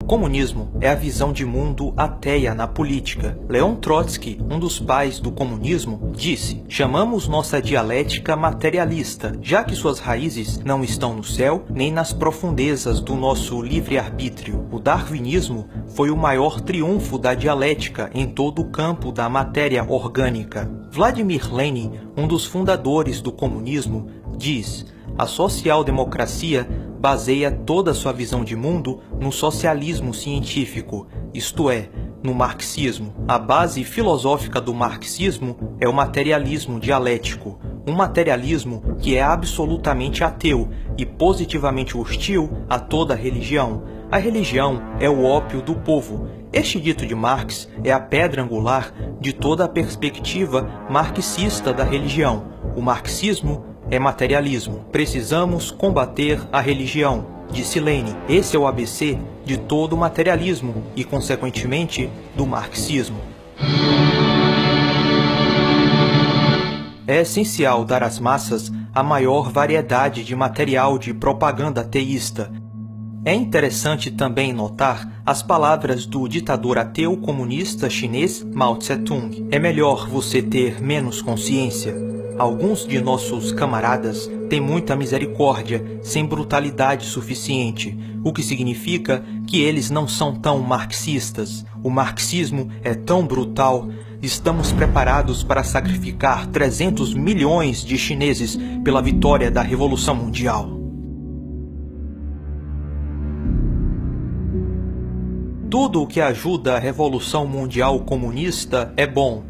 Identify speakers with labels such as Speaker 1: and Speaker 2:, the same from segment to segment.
Speaker 1: O comunismo é a visão de mundo ateia na política. Leon Trotsky, um dos pais do comunismo, disse: chamamos nossa dialética materialista, já que suas raízes não estão no céu nem nas profundezas do nosso livre-arbítrio. O darwinismo foi o maior triunfo da dialética em todo o campo da matéria orgânica. Vladimir Lenin, um dos fundadores do comunismo, diz: a social-democracia baseia toda sua visão de mundo no socialismo científico, isto é, no marxismo. A base filosófica do marxismo é o materialismo dialético, um materialismo que é absolutamente ateu e positivamente hostil a toda religião. A religião é o ópio do povo. Este dito de Marx é a pedra angular de toda a perspectiva marxista da religião. O marxismo é materialismo. Precisamos combater a religião, disse Lenin. Esse é o ABC de todo o materialismo e, consequentemente, do marxismo. É essencial dar às massas a maior variedade de material de propaganda ateísta. É interessante também notar as palavras do ditador ateu comunista chinês Mao Tse-tung. É melhor você ter menos consciência. Alguns de nossos camaradas têm muita misericórdia, sem brutalidade suficiente, o que significa que eles não são tão marxistas. O marxismo é tão brutal. Estamos preparados para sacrificar 300 milhões de chineses pela vitória da Revolução Mundial. Tudo o que ajuda a Revolução Mundial comunista é bom.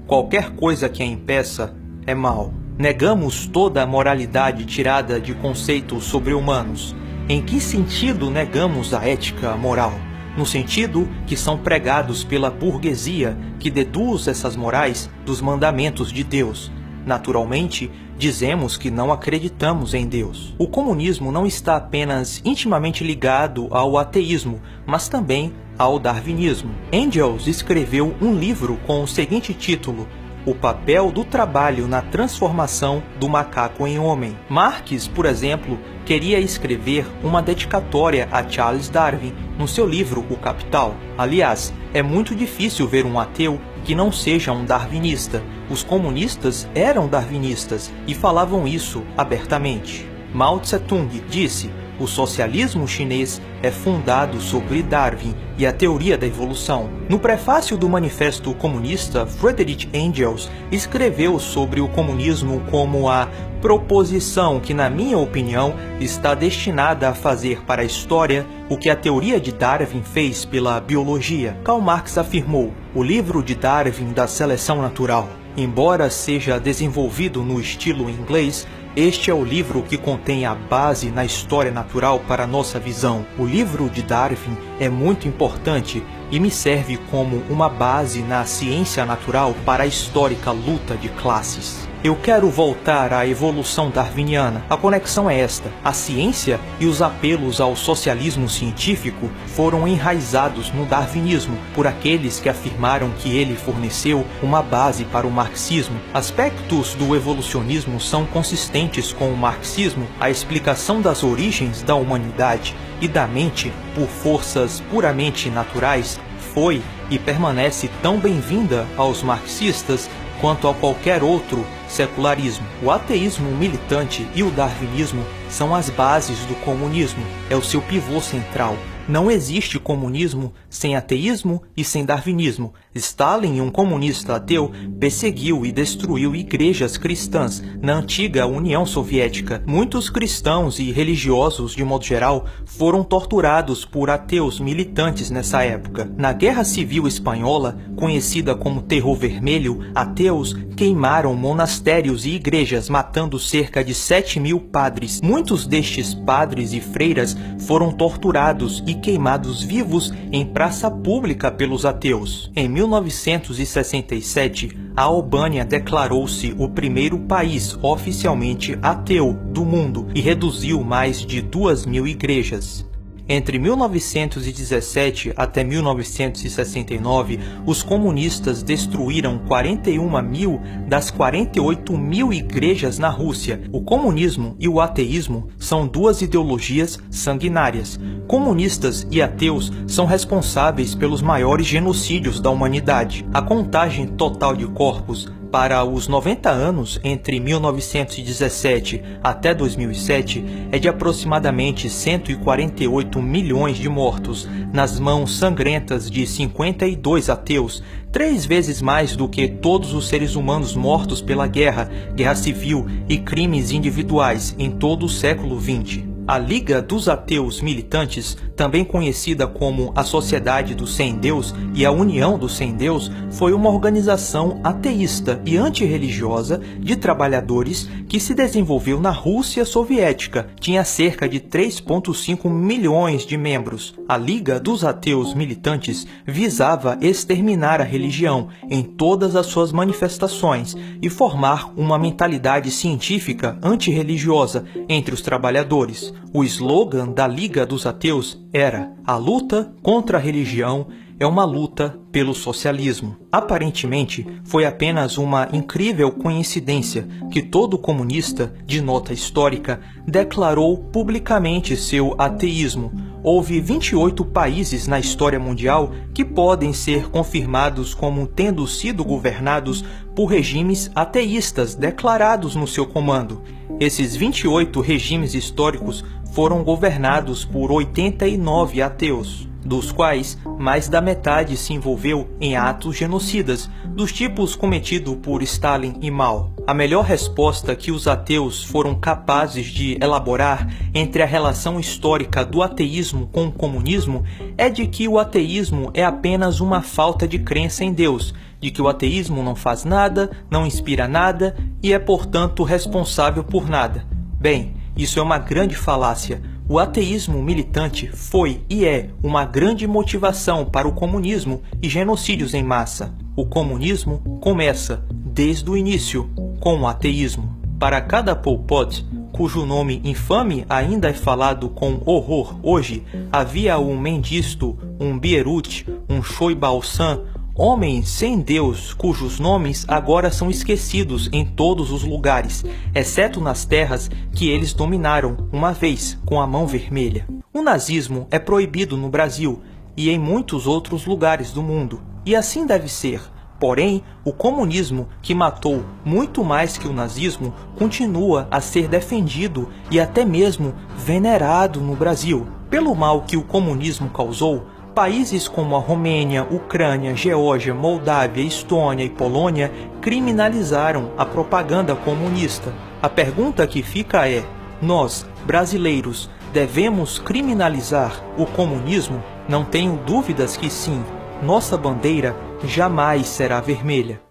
Speaker 1: Qualquer coisa que a impeça é mal. Negamos toda a moralidade tirada de conceitos sobre-humanos. Em que sentido negamos a ética moral? No sentido que são pregados pela burguesia, que deduz essas morais dos mandamentos de Deus. Naturalmente, dizemos que não acreditamos em Deus. O comunismo não está apenas intimamente ligado ao ateísmo, mas também ao darwinismo. Engels escreveu um livro com o seguinte título: O papel do trabalho na transformação do macaco em homem. Marx, por exemplo, queria escrever uma dedicatória a Charles Darwin no seu livro O Capital. Aliás, é muito difícil ver um ateu que não seja um darwinista. Os comunistas eram darwinistas e falavam isso abertamente. Mao Tse-tung disse: o socialismo chinês é fundado sobre Darwin e a teoria da evolução. No prefácio do Manifesto Comunista, Friedrich Engels escreveu sobre o comunismo como a proposição que, na minha opinião, está destinada a fazer para a história o que a teoria de Darwin fez pela biologia. Karl Marx afirmou: o livro de Darwin da seleção natural, embora seja desenvolvido no estilo inglês, este é o livro que contém a base na história natural para nossa visão. O livro de Darwin é muito importante e me serve como uma base na ciência natural para a histórica luta de classes. Eu quero voltar à evolução darwiniana. A conexão é esta: a ciência e os apelos ao socialismo científico foram enraizados no darwinismo por aqueles que afirmaram que ele forneceu uma base para o marxismo. Aspectos do evolucionismo são consistentes com o marxismo. A explicação das origens da humanidade e da mente por forças puramente naturais foi e permanece tão bem-vinda aos marxistas quanto a qualquer outro secularismo. O ateísmo militante e o darwinismo são as bases do comunismo, é o seu pivô central. Não existe comunismo sem ateísmo e sem darwinismo. Stalin, um comunista ateu, perseguiu e destruiu igrejas cristãs na antiga União Soviética. Muitos cristãos e religiosos, de modo geral, foram torturados por ateus militantes nessa época. Na Guerra Civil Espanhola, conhecida como Terror Vermelho, ateus queimaram monastérios e igrejas, matando cerca de 7.000 padres. Muitos destes padres e freiras foram torturados e queimados vivos em praça pública pelos ateus. Em 1967, a Albânia declarou-se o primeiro país oficialmente ateu do mundo e reduziu mais de 2.000 igrejas. Entre 1917 até 1969, os comunistas destruíram 41.000 das 48.000 igrejas na Rússia. O comunismo e o ateísmo são duas ideologias sanguinárias. Comunistas e ateus são responsáveis pelos maiores genocídios da humanidade. A contagem total de corpos para os 90 anos entre 1917 até 2007 é de aproximadamente 148 milhões de mortos nas mãos sangrentas de 52 ateus, 3 vezes mais do que todos os seres humanos mortos pela guerra, guerra civil e crimes individuais em todo o século XX. A Liga dos Ateus Militantes, também conhecida como a Sociedade do Sem Deus e a União do Sem Deus, foi uma organização ateísta e antirreligiosa de trabalhadores que se desenvolveu na Rússia soviética. Tinha cerca de 3,5 milhões de membros. A Liga dos Ateus Militantes visava exterminar a religião em todas as suas manifestações e formar uma mentalidade científica antirreligiosa entre os trabalhadores. O slogan da Liga dos Ateus era: "A luta contra a religião é uma luta pelo socialismo". Aparentemente, foi apenas uma incrível coincidência que todo comunista de nota histórica declarou publicamente seu ateísmo. Houve 28 países na história mundial que podem ser confirmados como tendo sido governados por regimes ateístas declarados no seu comando. Esses 28 regimes históricos foram governados por 89 ateus, dos quais mais da metade se envolveu em atos genocidas, dos tipos cometidos por Stalin e Mao. A melhor resposta que os ateus foram capazes de elaborar entre a relação histórica do ateísmo com o comunismo é de que o ateísmo é apenas uma falta de crença em Deus, de que o ateísmo não faz nada, não inspira nada e é, portanto, responsável por nada. Bem, isso é uma grande falácia. O ateísmo militante foi e é uma grande motivação para o comunismo e genocídios em massa. O comunismo começa, desde o início, com o ateísmo. Para cada Pol Pot, cujo nome infame ainda é falado com horror hoje, havia um Mengistu, um Beirut, um Choibalsan, homens sem Deus, cujos nomes agora são esquecidos em todos os lugares, exceto nas terras que eles dominaram uma vez com a mão vermelha. O nazismo é proibido no Brasil e em muitos outros lugares do mundo, e assim deve ser. Porém, o comunismo, que matou muito mais que o nazismo, continua a ser defendido e até mesmo venerado no Brasil. Pelo mal que o comunismo causou, países como a Romênia, Ucrânia, Geórgia, Moldávia, Estônia e Polônia criminalizaram a propaganda comunista. A pergunta que fica é: nós, brasileiros, devemos criminalizar o comunismo? Não tenho dúvidas que sim. Nossa bandeira jamais será vermelha.